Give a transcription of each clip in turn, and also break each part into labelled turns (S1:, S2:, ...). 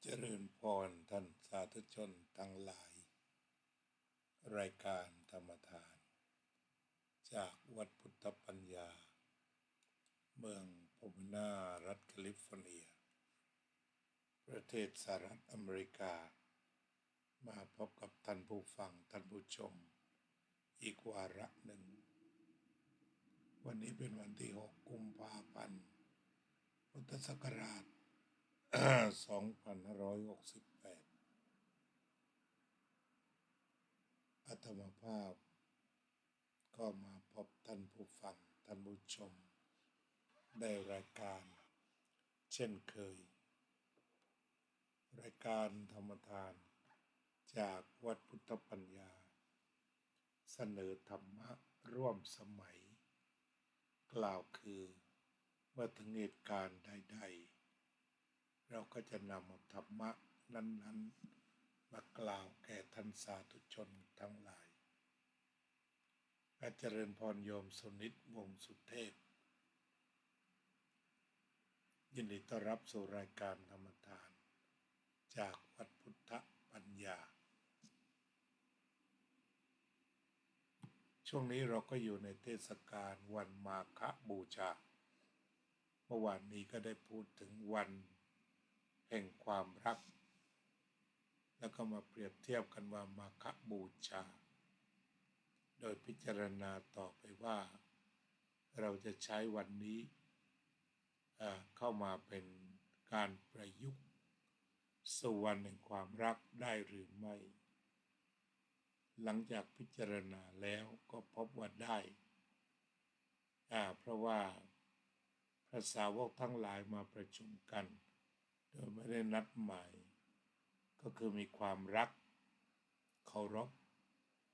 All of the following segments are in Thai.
S1: เจริญพรท่านสาธุชนทั้งหลายรายการธรรมทานจากวัดพุทธปัญญาเมืองโพมานารัฐแคลิฟอร์เนียประเทศสหรัฐอเมริกามาพบกับท่านผู้ฟังท่านผู้ชมอีกวาระหนึ่งวันนี้เป็นวันที่6 กุมภาพันธ์พุทธศักราช2568อาตมาภาพก็มาพบท่านผู้ฟังท่านผู้ชมในรายการเช่นเคยรายการธรรมทานจากวัดพุทธปัญญาเสนอธรรมะร่วมสมัยกล่าวคือเมื่อถึงเหตุการณ์ใดๆเราก็จะนำธรรมะนั้นๆมากล่าวแก่ท่านสาธุชนทั้งหลายเจริญพรโยมสุนิตวงศ์สุเทพยินดีต้อนรับสู่รายการธรรมทานจากวัดพุทธปัญญาช่วงนี้เราก็อยู่ในเทศกาลวันมาฆบูชาเมื่อวานนี้ก็ได้พูดถึงวันแห่งความรักแล้วก็มาเปรียบเทียบกันว่ามาฆบูชาโดยพิจารณาต่อไปว่าเราจะใช้วันนี้เข้ามาเป็นการประยุกต์สู่วันแห่งความรักได้หรือไม่หลังจากพิจารณาแล้วก็พบว่าได้เพราะว่าพระสาวกทั้งหลายมาประชุมกันโดยไม่ได้นัดหมายก็คือมีความรักเคารพ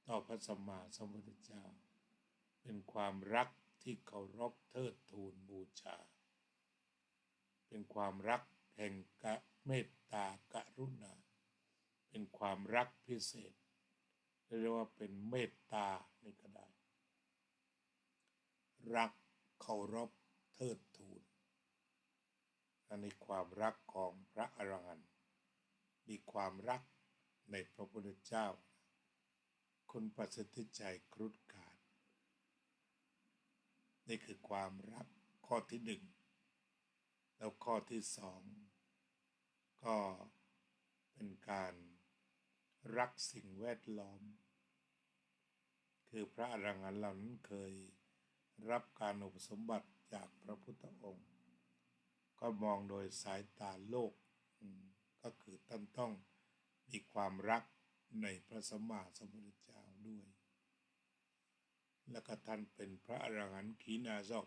S1: ต่อพระสัมมาสัมพุทธเจ้าเป็นความรักที่เคารพเทิดทูนบูชาเป็นความรักแห่งเมตตากรุณาเป็นความรักพิเศษเรียกว่าเป็นเมตตานี่ก็ได้รักเคารพเทิดทูนอันนี้ความรักของพระอรหันต์มีความรักในพระพุทธเจ้าคุณประสิทธิใจครุฑกาศนี่คือความรักข้อที่หนึ่งแล้วข้อที่สองก็เป็นการรักสิ่งแวดล้อมคือพระอรหันต์เหล่านั้นเคยรับการอุปสมบทจากพระพุทธองค์ก็มองโดยสายตาโลกก็คือท่านต้องมีความรักในพระสัมมาสัมพุทธเจ้าด้วยแล้วก็ท่านเป็นพระอรหันต์ขีณาสพ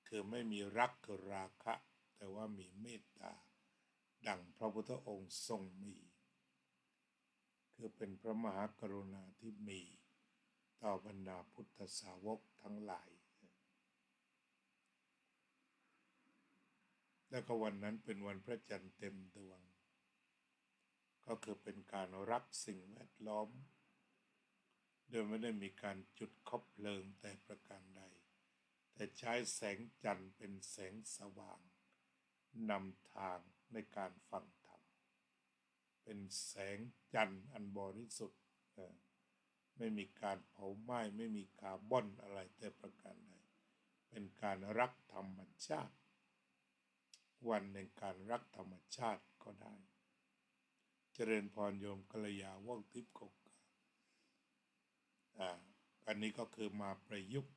S1: คือไม่มีรักคือราคะแต่ว่ามีเมตตาดังพระพุทธองค์ทรงมีคือเป็นพระมหากรุณาที่มีต่อบรรดาพุทธสาวกทั้งหลายแล้วก็วันนั้นเป็นวันพระจันทร์เต็มดวงก็คือเป็นการรักสิ่งแวดล้อมโดยไม่ได้มีการจุดคบเพลิงแต่ประการใดแต่ใช้แสงจันทร์เป็นแสงสว่างนำทางในการฟังธรรมเป็นแสงจันทร์อันบริสุทธิ์ไม่มีการเผาไหม้ไม่มีคาร์บอนอะไรแต่ประการใดเป็นการรักธรรมชาติวันในการรักธรรมชาติก็ได้เจริญพรโยมกัลยาว่องทิพย์กกอันนี้ก็คือมาประยุกต์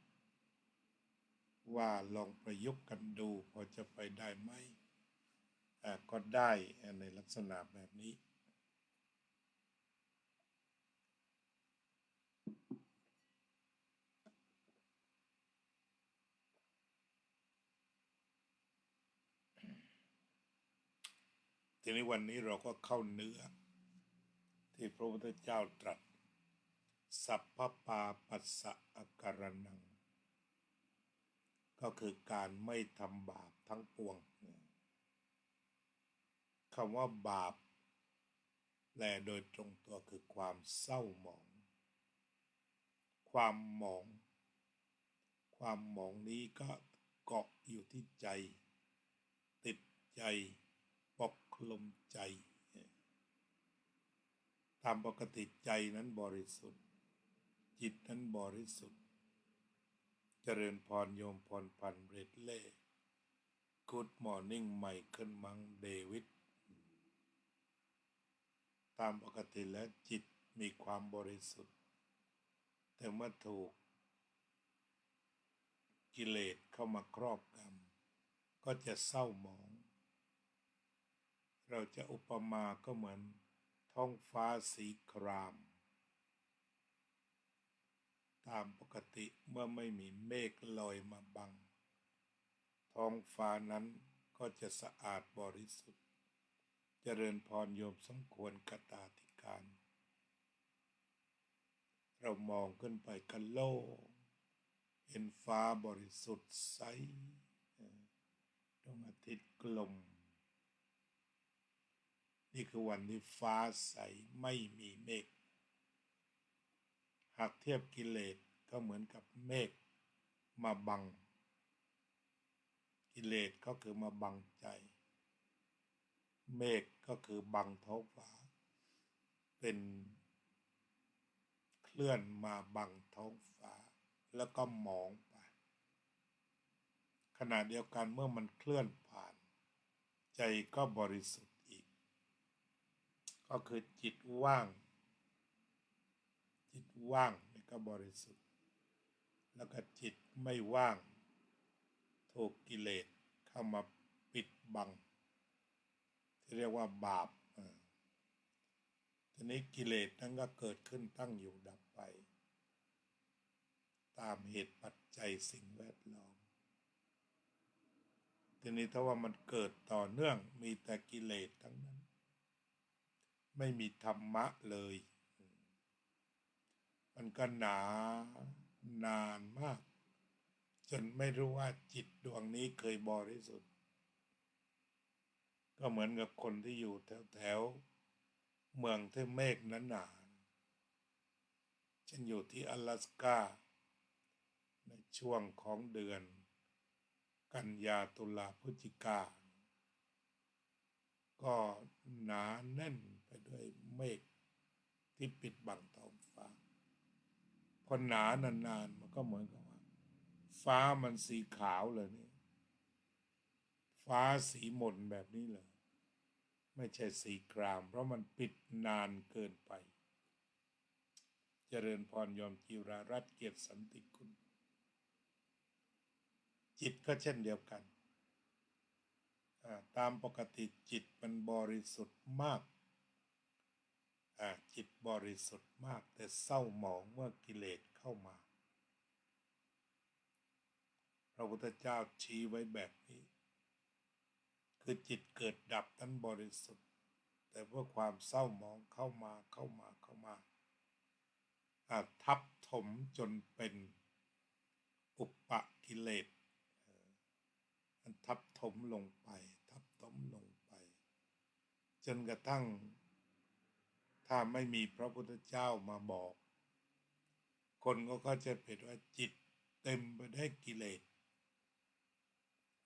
S1: ว่าลองประยุกต์กันดูพอจะไปได้ไหมก็ได้ในลักษณะแบบนี้ทีนี้วันนี้เราก็เข้าเนื้อที่พระพุทธเจ้าตรัสสัพพปาปัสสะอาการนังก็คือการไม่ทำบาปทั้งปวงคำว่าบาปแปลโดยตรงตัวคือความเศร้าหมองความหมองนี้ก็เกาะอยู่ที่ใจติดใจปกคลุมใจ ตามปกติใจนั้นบริสุทธิ์จิตนั้นบริสุทธิ์เจริญพรโยมพรพันธ์เรดเล่ Good morning ไมเคิลมังเดวิดตามปกติแล้วจิตมีความบริสุทธิ์แต่เมื่อถูกกิเลสเข้ามาครอบงำก็จะเศร้าหมองเราจะอุปมาก็เหมือนท้องฟ้าสีครามตามปกติเมื่อไม่มีเมฆลอยมาบังท้องฟ้านั้นก็จะสะอาดบริสุทธิ์เจริญพรโยมสมควรกตาธิการเรามองขึ้นไปกันโล่งเห็นฟ้าบริสุทธิ์ใสดวงอาทิตย์กลมนี่คือวันที่ฟ้าใสไม่มีเมฆหากเทียบกิเลสก็เหมือนกับเมฆมาบังกิเลสก็คือมาบังใจเมฆก็คือบังท้องฟ้าเป็นเคลื่อนมาบังท้องฟ้าแล้วก็มองไปขณะเดียวกันเมื่อมันเคลื่อนผ่านใจก็บริสุทธิ์อีกก็คือจิตว่างนี่ก็บริสุทธิ์แล้วก็จิตไม่ว่างถูกกิเลสเข้ามาปิดบังที่เรียกว่าบาปทีนี้กิเลสนั้นก็เกิดขึ้นตั้งอยู่ดับไปตามเหตุปัจจัยสิ่งแวดล้อมทีนี้ถ้าว่ามันเกิดต่อเนื่องมีแต่กิเลสทั้งนั้นไม่มีธรรมะเลยมันก็นานมากจนไม่รู้ว่าจิตดวงนี้เคยบริสุทธิ์ก็เหมือนกับคนที่อยู่แถวเมืองที่เมฆหนาๆฉันอยู่ที่阿拉斯ก้าในช่วงของเดือนกันยาตุลาพฤศจิกาก็หนาแน่นไปด้วยเมฆที่ปิดบังท้องฟ้าพอหนานานๆมันก็เหมือนกับว่าฟ้ามันสีขาวเลยนี่ฟ้าสีหม่นแบบนี้เลยไม่ใช่สีครามเพราะมันปิดนานเกินไปเจริญพรโยมจิรารัตน์เกียรติสันติคุณจิตก็เช่นเดียวกันตามปกติจิตมันบริสุทธิ์มากจิตบริสุทธิ์มากแต่เศร้าหมองเมื่อกิเลสเข้ามาพระพุทธเจ้าชี้ไว้แบบนี้คือจิตเกิดดับนั้นบริสุทธิ์แต่เมื่อความเศร้าหมองเข้ามาทับถมจนเป็นอุปกิเลสมันทับถมลงไปจนกระทั่งถ้าไม่มีพระพุทธเจ้ามาบอกคนก็เข้าใจผิดว่าจิตเต็มไปด้วยกิเลส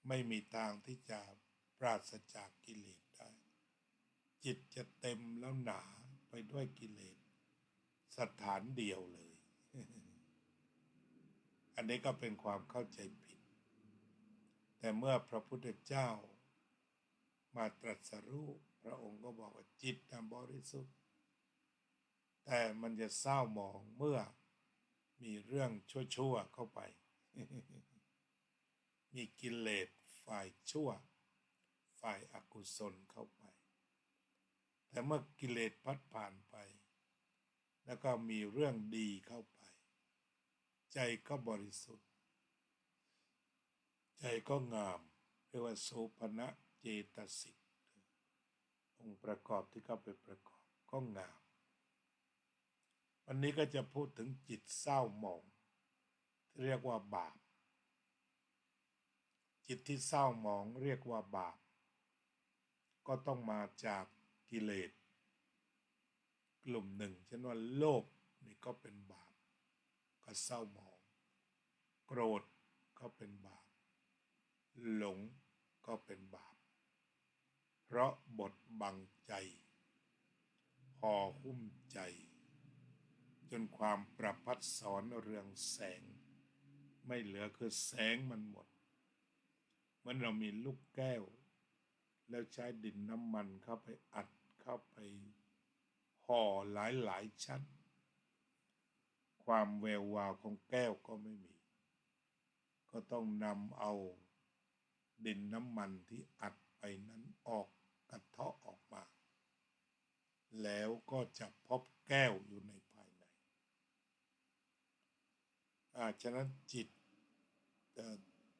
S1: ไม่มีทางที่จะปราศจากกิเลสได้จิตจะเต็มแล้วหนาไปด้วยกิเลสสถานเดียวเลย อันนี้ก็เป็นความเข้าใจผิดแต่เมื่อพระพุทธเจ้ามาตรัสรู้พระองค์ก็บอกว่าจิตบริสุทธิ์แต่มันจะเศร้าหมองเมื่อมีเรื่องชั่วๆเข้าไป มีกิเลสฝ่ายชั่วฝ่ายอกุศลเข้าไปแต่เมื่อกิเลสพัดผ่านไปแล้วก็มีเรื่องดีเข้าไปใจก็บริสุทธิ์ใจก็งามเรียกว่าโสภณเจตสิกองค์ประกอบที่เข้าไปประกอบก็งามวันนี้ก็จะพูดถึงจิตเศร้าหมองที่เรียกว่าบาปจิตที่เศร้าหมองเรียกว่าบาปก็ต้องมาจากกิเลสกลุ่มหนึ่งเช่นว่าโลภนี่ก็เป็นบาปก็เศร้าหมองโกรธก็เป็นบาปหลงก็เป็นบาปเพราะบดบังใจห่ ห่อหุ้มใจจนความประพัดสอนเรืองแสงไม่เหลือคือแสงมันหมดเหมือนเรามีลูกแก้วแล้วใช้ดินน้ำมันเข้าไปอัดเข้าไปห่อหลายชั้นความแวววาวของแก้วก็ไม่มีก็ต้องนำเอาดินน้ำมันที่อัดไปนั้นออกกระเทาะออกมาแล้วก็จะพบแก้วอยู่ในภายในฉะนั้นจิต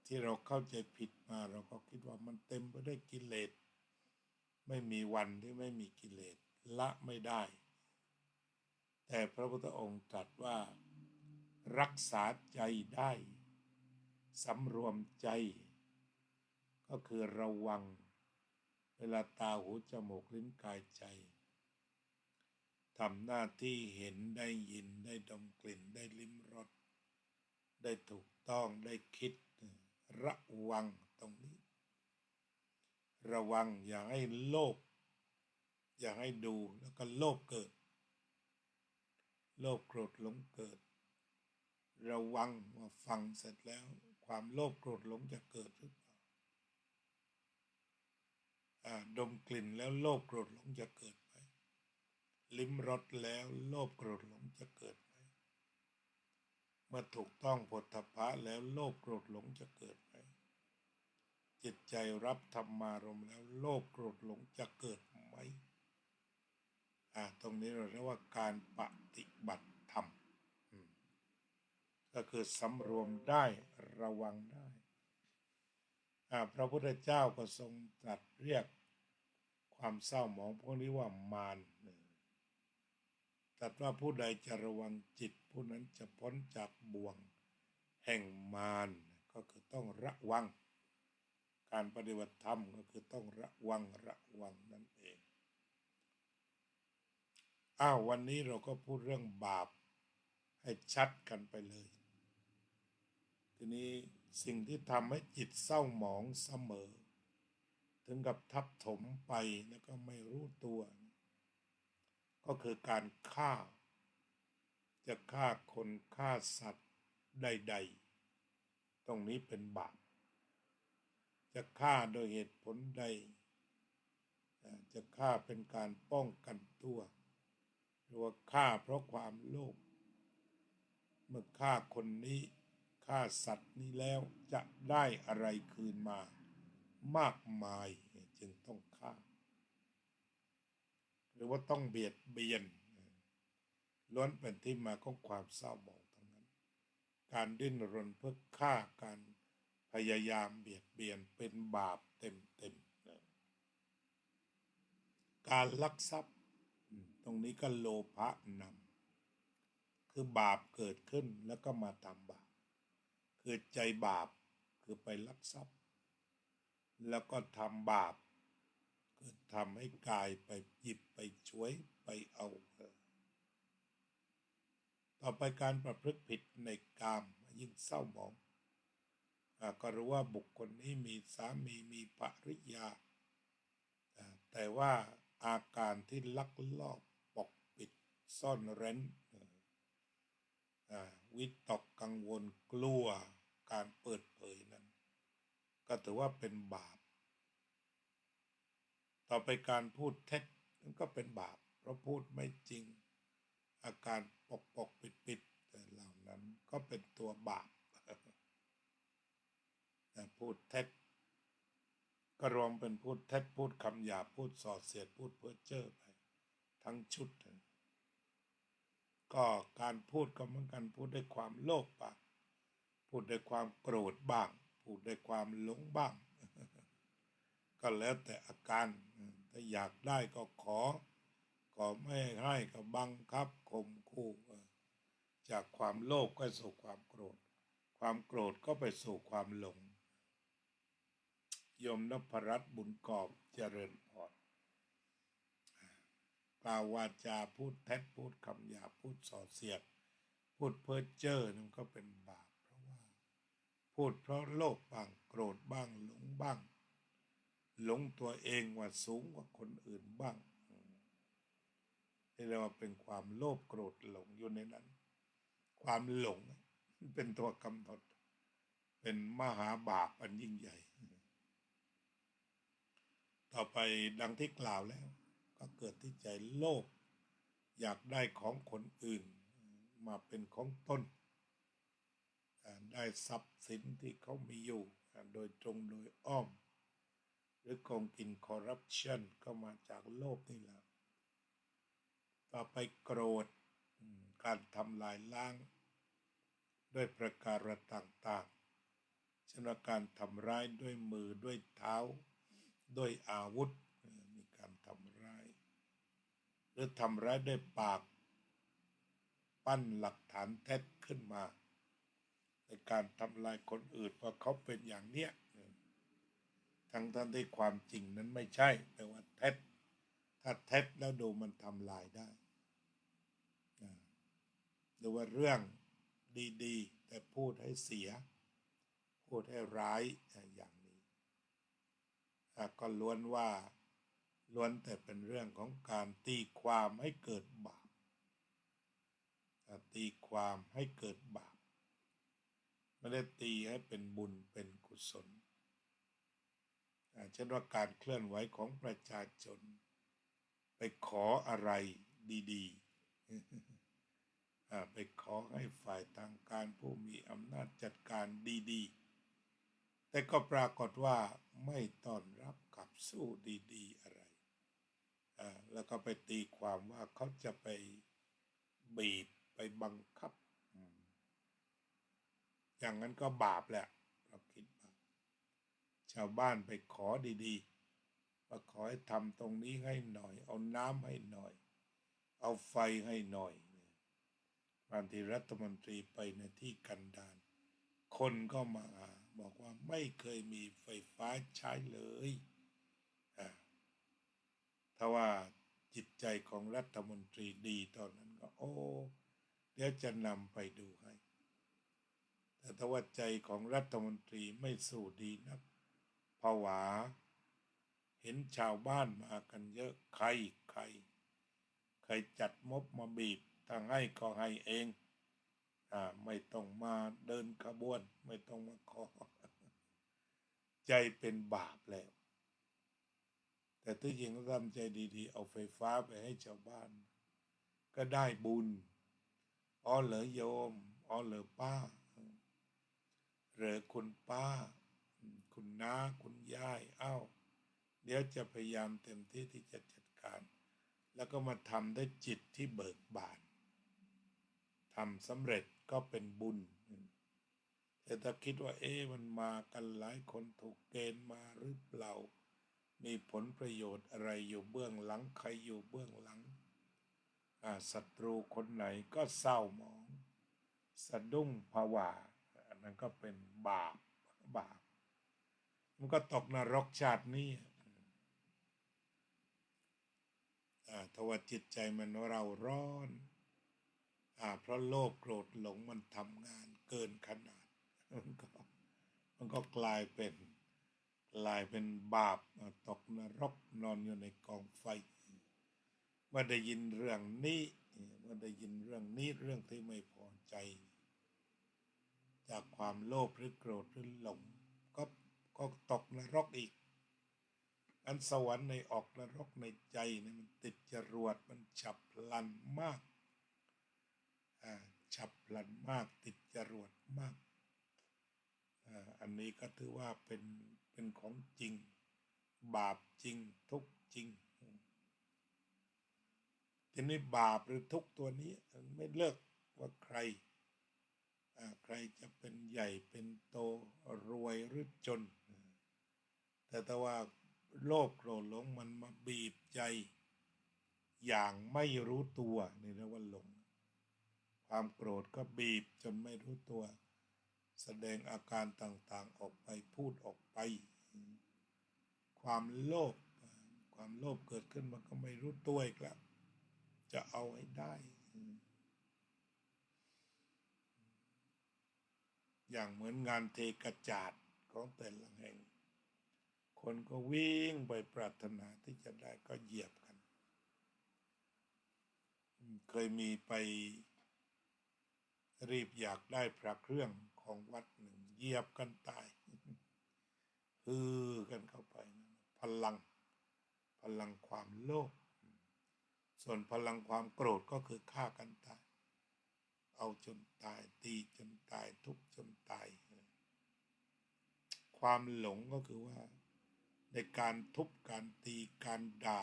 S1: ที่เราเข้าใจผิดมาเราก็คิดว่ามันเต็มไปด้วยกิเลสไม่มีวันที่ไม่มีกิเลสละไม่ได้แต่พระพุทธองค์ตรัสว่ารักษาใจได้สำรวมใจก็คือระวังเวลาตาหูจมูกลิ้นกายใจทำหน้าที่เห็นได้ยินได้ดมกลิ่นได้ลิ้มรสได้ถูกต้องได้คิดระวังตรงนี้ระวังอย่าให้โลภอย่าให้ดูแล้วก็โลภเกิดโลภโกรธหลงเกิดระวังว่าฟังเสร็จแล้วความโลภโกรธหลงจะเกิดหรือเปล่าดมกลิ่นแล้วโลภโกรธหลงจะเกิดไหมลิ้มรสแล้วโลภโกรธหลงจะเกิดไหมเมื่อถูกต้องโผฏฐัพพะแล้วโลภโกรธหลงจะเกิดไหมจิตใจรับธรรมารมณ์แล้วโลภโกรธหลงจะเกิดไหมตรงนี้เราเรียกว่าการปฏิบัติธรรมก็คือสำรวมได้ระวังได้พระพุทธเจ้าก็ทรงตรัสเรียกความเศร้าหมองพวกนี้ว่ามารตรัสว่าผู้ใดจะระวังจิตผู้นั้นจะพ้นจากบ่วงแห่งมารก็คือต้องระวังการปฏิบัติธรรมก็คือต้องระวังนั่นเองวันนี้เราก็พูดเรื่องบาปให้ชัดกันไปเลยทีนี้สิ่งที่ทำให้จิตเศร้าหมองเสมอถึงกับทับถมไปแล้วก็ไม่รู้ตัวก็คือการฆ่าจะฆ่าคนฆ่าสัตว์ใดๆตรงนี้เป็นบาปจะฆ่าโดยเหตุผลใดจะฆ่าเป็นการป้องกันตัวหรือว่าฆ่าเพราะความโลภเมื่อฆ่าคนนี้ฆ่าสัตว์นี้แล้วจะได้อะไรคืนมามากมายจึงต้องฆ่าหรือว่าต้องเบียดเบียนล้วนเป็นที่มาของความเศร้าหมองทั้งนั้นการดิ้นรนเพื่อฆ่าการพยายามเบียดเบียนเป็นบาปเต็มการลักทรัพย์ตรงนี้ก็โลภะนำคือบาปเกิดขึ้นแล้วก็มาทำบาปคือใจบาปคือไปลักทรัพย์แล้วก็ทำบาปคือทำให้กายไปหยิบไปช่วยไปเอาต่อไปการประพฤติผิดในกามยิ่งเศร้าหมองก็รู้ว่าบุคคลนี้มีสามีมีภริยาแต่ว่าอาการที่ลักลอบปกปิดซ่อนเร้นวิตกกังวลกลัวการเปิดเผยนั้นก็ถือว่าเป็นบาปต่อไปการพูดเท็จนั้นก็เป็นบาปเพราะพูดไม่จริงอาการปกปิดเหล่านั้นก็เป็นตัวบาปพูดเท็จก็รวมเป็นพูดเท็จพูดคำหยาบพูดส่อเสียดพูดเพ้อเจ้อไปทั้งชุดก็การพูดก็เหมือนกันพูดด้วยความโลภบ้างพูดด้วยความโกรธบ้างพูดด้วยความหลงบ้างก็แล้วแต่อาการถ้าอยากได้ก็ขอไม่ให้ก็บังคับข่มขู่จากความโลภก็สู่ความโกรธความโกรธก็ไปสู่ความหลงโยมนพรัตน์บุญกอบเจริญพรกล่าววาจาพูดเท็จพูดคำหยาบพูดส่อเสียดพูดเพ้อเจ้อนั่นก็เป็นบาปเพราะว่าพูดเพราะโลภบ้างโกรธบ้างหลงบ้างหลงตัวเองว่าสูงกว่าคนอื่นบ้าง ที่เรียกว่าเป็นความโลภโกรธหลงอยู่ในนั้น ความหลงเป็นตัวกำหนดเป็นมหาบาปอันยิ่งใหญ่ต่อไปดังที่กล่าวแล้วก็เกิดที่ใจโลภอยากได้ของคนอื่นมาเป็นของตนได้ทรัพย์สินที่เขามีอยู่โดยตรงโดยอ้อมหรือโกงกินคอร์รัปชันก็มาจากโลภนี่แหละต่อไปโกรธการทำลายล้างด้วยประการต่างๆเช่นการทำร้ายด้วยมือด้วยเท้าด้วยอาวุธมีการทำร้ายหรือทำร้ายด้วยปากปั้นหลักฐานเท็จขึ้นมาในการทำลายคนอื่นเพราะเขาเป็นอย่างเนี้ยทั้งที่ความจริงนั้นไม่ใช่แต่ว่าเท็จถ้าเท็จแล้วดูมันทำลายได้หรือว่าเรื่องดีๆแต่พูดให้เสียพูดให้ร้ายอย่างนี้ก็ล้วนแต่เป็นเรื่องของการตีความให้เกิดบาปตีความให้เกิดบาปไม่ได้ตีให้เป็นบุญเป็นกุศลเช่นว่าการเคลื่อนไหวของประชาชนไปขออะไรดีๆไปขอให้ฝ่ายทางการผู้มีอำนาจจัดการดีๆแต่ก็ปรากฏว่าไม่ต้อนรับกับสู้ดีๆอะไรแล้วก็ไปตีความว่าเขาจะไปบีบไปบังคับอย่างนั้นก็บาปแหละเราคิดว่าชาวบ้านไปขอดีๆว่าขอให้ทำตรงนี้ให้หน่อยเอาน้ำให้หน่อยเอาไฟให้หน่อยบางทีรัฐมนตรีไปในที่กันดารคนก็มาบอกว่าไม่เคยมีไฟฟ้าใช้เลยถ้าว่าจิตใจของรัฐมนตรีดีตอนนั้นก็เดี๋ยวจะนำไปดูให้แต่ถ้าว่าใจของรัฐมนตรีไม่สู้ดีนักผวาเห็นชาวบ้านมากันเยอะใครจัดมบมาบีบถ้าให้ก็ให้เองไม่ต้องมาเดินขบวนไม่ต้องมาขอใจเป็นบาปแล้วแต่ที่จริงก็ทำใจดีๆเอาไฟฟ้าไปให้ชาวบ้านก็ได้บุญเหรอโยมเหรอป้าหรือคุณป้าคุณน้าคุณยายเดี๋ยวจะพยายามเต็มที่ที่จะจัดการแล้วก็มาทำด้วยจิตที่เบิกบานทำสำเร็จก็เป็นบุญแต่ถ้าคิดว่ามันมากันหลายคนถูกเกณฑ์มาหรือเปล่ามีผลประโยชน์อะไรอยู่เบื้องหลังใครอยู่เบื้องหลังศัตรูคนไหนก็เศร้าหมองสะดุ้งผวาอันนั้นก็เป็นบาปมันก็ตกนรกชาตินี้ถ้าว่าจิตใจมันเราร้อนเพราะโลภโกรธหลงมันทำงานเกินขนาดมันก็กลายเป็นบาปตกนรกนอนอยู่ในกองไฟเมื่อได้ยินเรื่องนี้เรื่องที่ไม่พอใจจากความโลภหรือโกรธหรือหลงก็ตกนรกอีกอันสวรรค์ในออกนรกในใจเนี่ยมันติดจรวดมันฉับพลันมากติดจรวดมากอันนี้ก็ถือว่าเป็นของจริงบาปจริงทุกจริงทีนี้บาปหรือทุกตัวนี้ไม่เลือกว่าใครจะเป็นใหญ่เป็นโตรวยหรือจนแต่ถ้าว่าโลภโกรธหลงมันมาบีบใจอย่างไม่รู้ตัวนี่เรียกว่าหลงความโกรธก็บีบจนไม่รู้ตัวแสดงอาการต่างๆออกไปพูดออกไปความโลภเกิดขึ้นมันก็ไม่รู้ตัวอีกแล้วจะเอาให้ได้อย่างเหมือนงานเทกระจาดของแต่ละแห่งคนก็วิ่งไปปรารถนาที่จะได้ก็เหยียบกัน เคยมีไปรีบอยากได้พระเครื่องของวัดหนึ่งเหยียบกันตายฮือกันเข้าไปพลังความโลภส่วนพลังความโกรธก็คือฆ่ากันตายเอาจนตายตีจนตายทุบจนตายความหลงก็คือว่าในการทุบการตีการด่า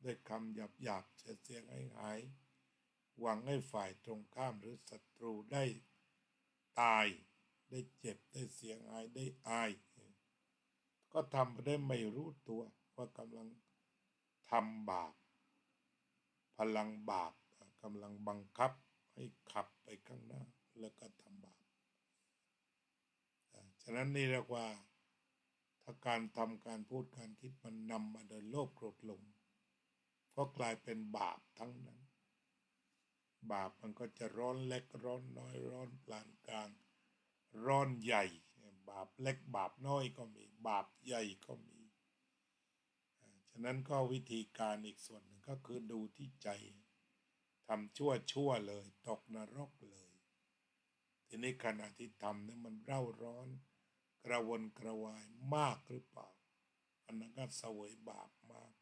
S1: ด้วยคำหยาบเสียงให้หายหวังให้ฝ่ายตรงข้ามหรือศัตรูได้ตายได้เจ็บได้เสียหายได้อายก็ทำไปได้ไม่รู้ตัวว่ากำลังทำบาปพลังบาปกำลังบังคับให้ขับไปข้างหน้าแล้วก็ทำบาปฉะนั้นนี่เรียกว่าถ้าการทำการพูดการคิดมันนำมาโดยโลภโกรธหลงก็กลายเป็นบาปทั้งนั้นบาปมันก็จะร้อนเล็กร้อนน้อยร้อนปานกลางร้อนใหญ่บาปเล็กบาปน้อยก็มีบาปใหญ่ก็มีฉะนั้นก็วิธีการอีกส่วนหนึ่งก็คือดูที่ใจทำชั่วเลยตกนรกเลยทีนี้ขณะที่ทำเนี่ยมันเร่าร้อนกระวนกระวายมากหรือเปล่าอันนั้นก็เสวยบาปมาก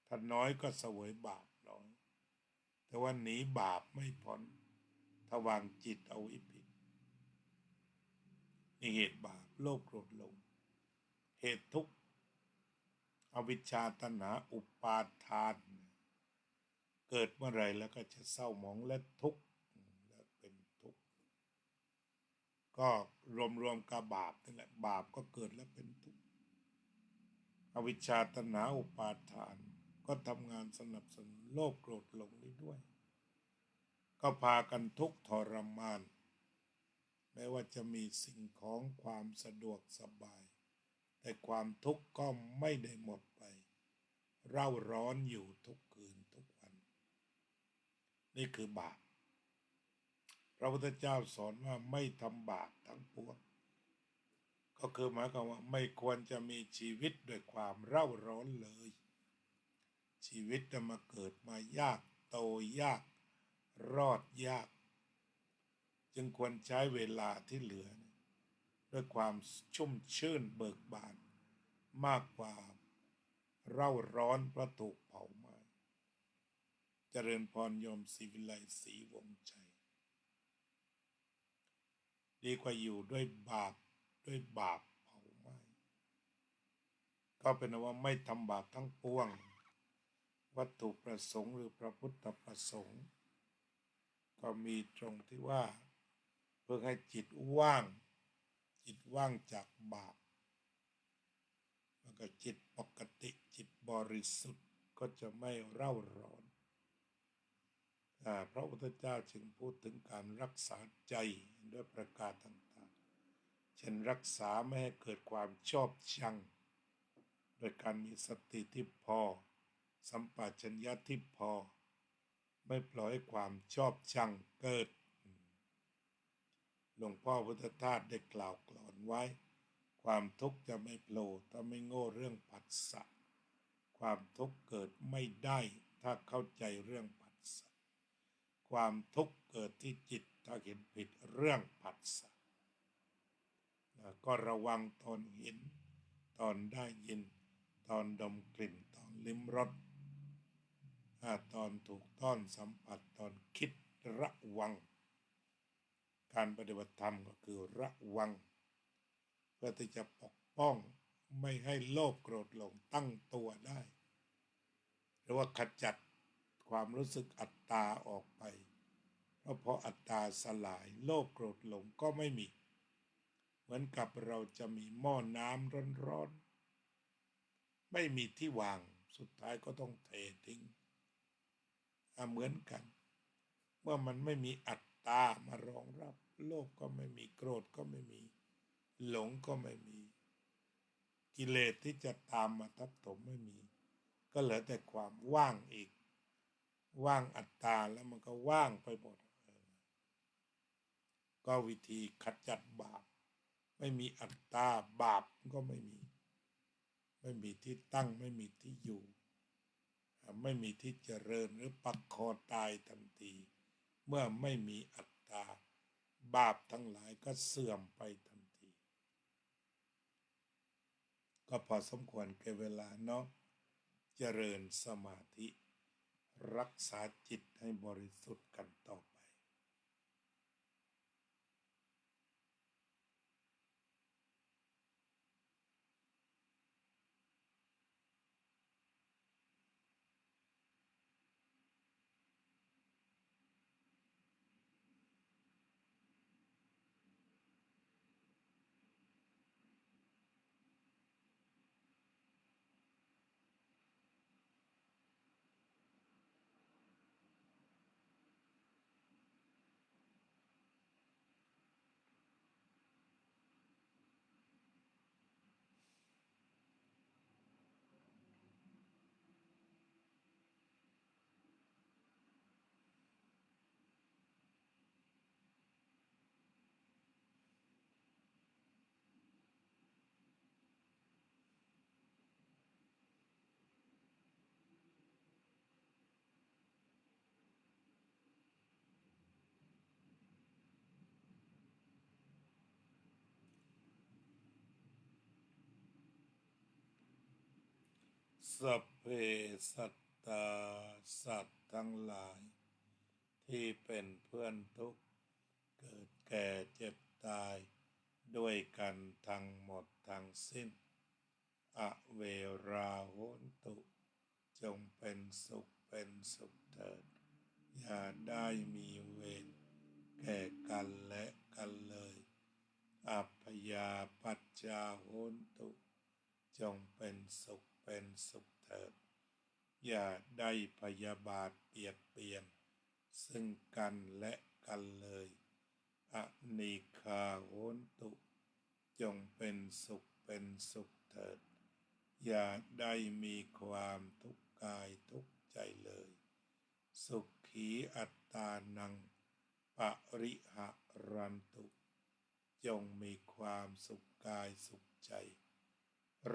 S1: ถ้าน้อยก็เสวยบาปน้อยแต่ว่าหนีบาปไม่พ้นถ้าวางจิตเอาไว้ผิดนี่เหตุบาปโลภโกรธหลงเหตุทุกข์อวิชชาตัณหาอุปาทานเกิดเมื่อไรแล้วก็จะเศร้าหมองและทุกข์และเป็นทุกข์ก็รวมกับบาปนั่นแหละบาปก็เกิดแล้วเป็นทุกข์อวิชชาตัณหาอุปาทานก็ทำงานสนับสนุนโลภโกรธหลงนี้ด้วยก็พากันทุกข์ทรมานแม้ว่าจะมีสิ่งของความสะดวกสบายแต่ความทุกข์ก็ไม่ได้หมดไปเร่าร้อนอยู่ทุกคืนทุกวันนี่คือบาปพระพุทธเจ้าสอนว่าไม่ทำบาปทั้งปวงก็คือหมายความว่าไม่ควรจะมีชีวิตด้วยความเร่าร้อนเลยชีวิตจะมาเกิดมายากโตยากรอดยากจึงควรใช้เวลาที่เหลือด้วยความชุ่มชื่นเบิกบานมากกว่าเร่าร้อนเพราะถูกเผาไหม้เจริญพรโยมศรีวิไลศรีวงศ์ชัยดีกว่าอยู่ด้วยบาปเผาไหม้ก็เป็นว่าไม่ทำบาปทั้งปวงวัตถุประสงค์หรือพระพุทธประสงค์ก็มีตรงที่ว่าเพื่อให้จิตว่างจากบาปแล้วก็จิตปกติจิตบริสุทธิ์ก็จะไม่เร่าร้อนพระพุทธเจ้าจึงพูดถึงการรักษาใจด้วยประการต่างๆเช่นรักษาไม่ให้เกิดความชอบชังโดยการมีสติที่พอสัมปชัญญะที่พอไม่ปล่อยให้ความชอบชังเกิดหลวงพ่อพุทธทาสได้กล่าวกลอนไว้ความทุกข์จะไม่โผล่ถ้าไม่โง่เรื่องผัสสะความทุกข์เกิดไม่ได้ถ้าเข้าใจเรื่องผัสสะความทุกข์เกิดที่จิตถ้าเห็นผิดเรื่องผัสสะก็ระวังตอนเห็นตอนได้ยินตอนดมกลิ่นตอนลิ้มรสตอนถูกต้อนสัมผัสตอนคิดระวังการปฏิบัติธรรมก็คือระวังเพื่อที่จะปกป้องไม่ให้โลภโกรธหลงตั้งตัวได้หรือว่าขจัดความรู้สึกอัตตาออกไปเพราะพออัตตาสลายโลภโกรธหลงก็ไม่มีเหมือนกับเราจะมีหม้อน้ำร้อนๆไม่มีที่วางสุดท้ายก็ต้องเททิ้งเหมือนกันเมื่อมันไม่มีอัตตามารองรับโลภก็ไม่มีโกรธก็ไม่มีหลงก็ไม่มีกิเลสที่จะตามมาทับถมไม่มีก็เหลือแต่ความว่างอีกว่างอัตตาแล้วมันก็ว่างไปหมดก็วิธีขจัดบาปไม่มีอัตตาบาปก็ไม่มีที่ตั้งไม่มีที่อยู่ ไม่มีที่เจริญหรือปักคอตายทันทีเมื่อไม่มีอัตตาบาปทั้งหลายก็เสื่อมไปทันทีก็พอสมควรแก่เวลาเนาะเจริญสมาธิรักษาจิตให้บริสุทธิ์กันต่อไปสัพเพสัตตาสัตว์ทั้งหลายที่เป็นเพื่อนทุกข์เกิดแก่เจ็บตายด้วยกันทั้งหมดทั้งสิ้นอเวราโหนตุจงเป็นสุขเถิดอย่าได้มีเวรแก่กันและกันเลยอัพพยาปัจจาโหนตุจงเป็นสุขเถิดอย่าได้พยาบาทเบียดเบียนซึ่งกันและกันเลยอนิคาโหนตุจงเป็นสุขเถิดอย่าได้มีความทุกข์กายทุกข์ใจเลยสุขีอัตตานังปริหะรันตุจงมีความสุขกายสุขใจ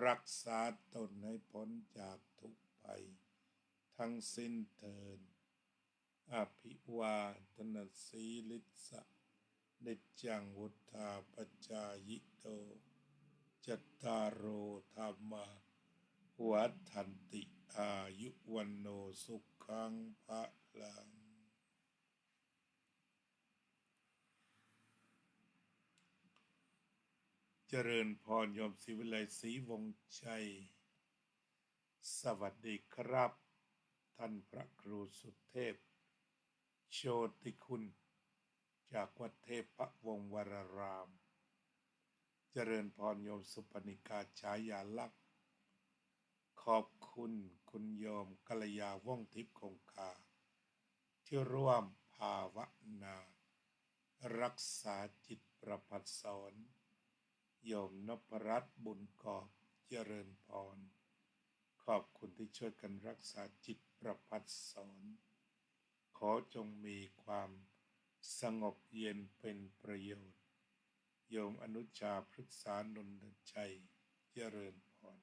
S1: รักษาตนให้พ้นจากทุกภัยทั้งสิ้นเถิดอภิวาทนาสีลิสะนิจจังวุธาปจายโตจัตตารโอธรรมาวัฏันติอายุวันโนสุขังภะลังเจริญพรโยมศิวิไลศรีวงชัยสวัสดีครับท่านพระครูสุเทพโชติคุณจากวัดเทพวงศ์วรารามเจริญพรโยมสุปนิกาฉายาลักษณ์ขอบคุณคุณโยมกัลยาว่องทิพย์คงคาที่ร่วมภาวนารักษาจิตประพัดสอนโยมนพรัตน์บุญกอบเจริญพรขอบคุณที่ช่วยกันรักษาจิตประพัดสอนขอจงมีความสงบเย็นเป็นประโยชน์โยมอนุชาพฤกษานนทชัยเจริญพร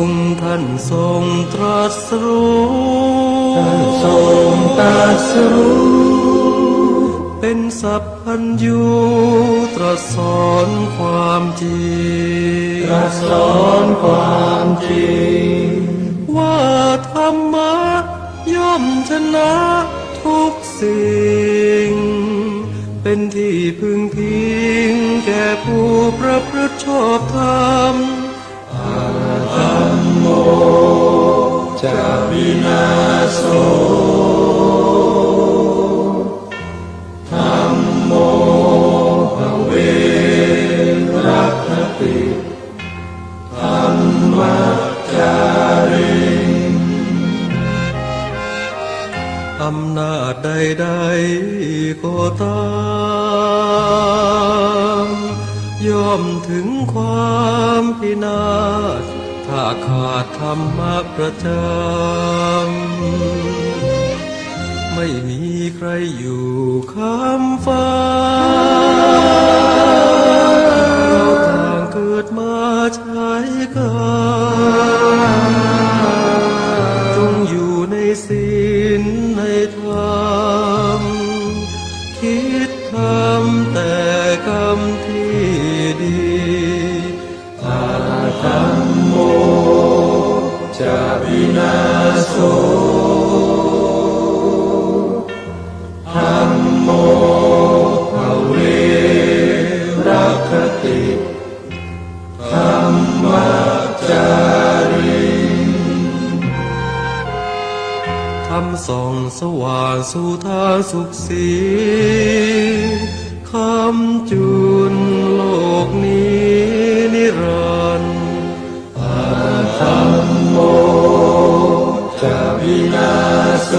S2: งค์ท่านทรงตรัสรู้
S3: ท่านทรงตรัสรู้
S2: เป็นสัพพัญญูตรัสสอนความจริง
S3: ตรัสสอนความจริง
S2: ว่าธรรมะย่อมชนะทุกสิ่ง เป็นที่พึงพิงแก่ผู้ประพฤติชอบธรรม
S3: ธัมโมจะวินาโสธัมโมภเวรัคติธัมมัจจาริ
S2: อำนาจใดๆก็ตาม ย่อมถึงความพินาศถ้าขาดธรรมะประจำ ไม่มีใครอยู่ค้ำฟ้า เราต่างเกิดมาใช้กันจงอยู่ในศีลในธรรม คิดทำแต่กรรมที่ดี
S3: ธัมโมจะวินาโสธัมโมภเวรัคติธัมมัจจาริ
S2: ทำส่องสว่างสู่ทางสุขสีคำจุนโลกนี้นิรันดร์
S3: ธัมโมจะวินาโส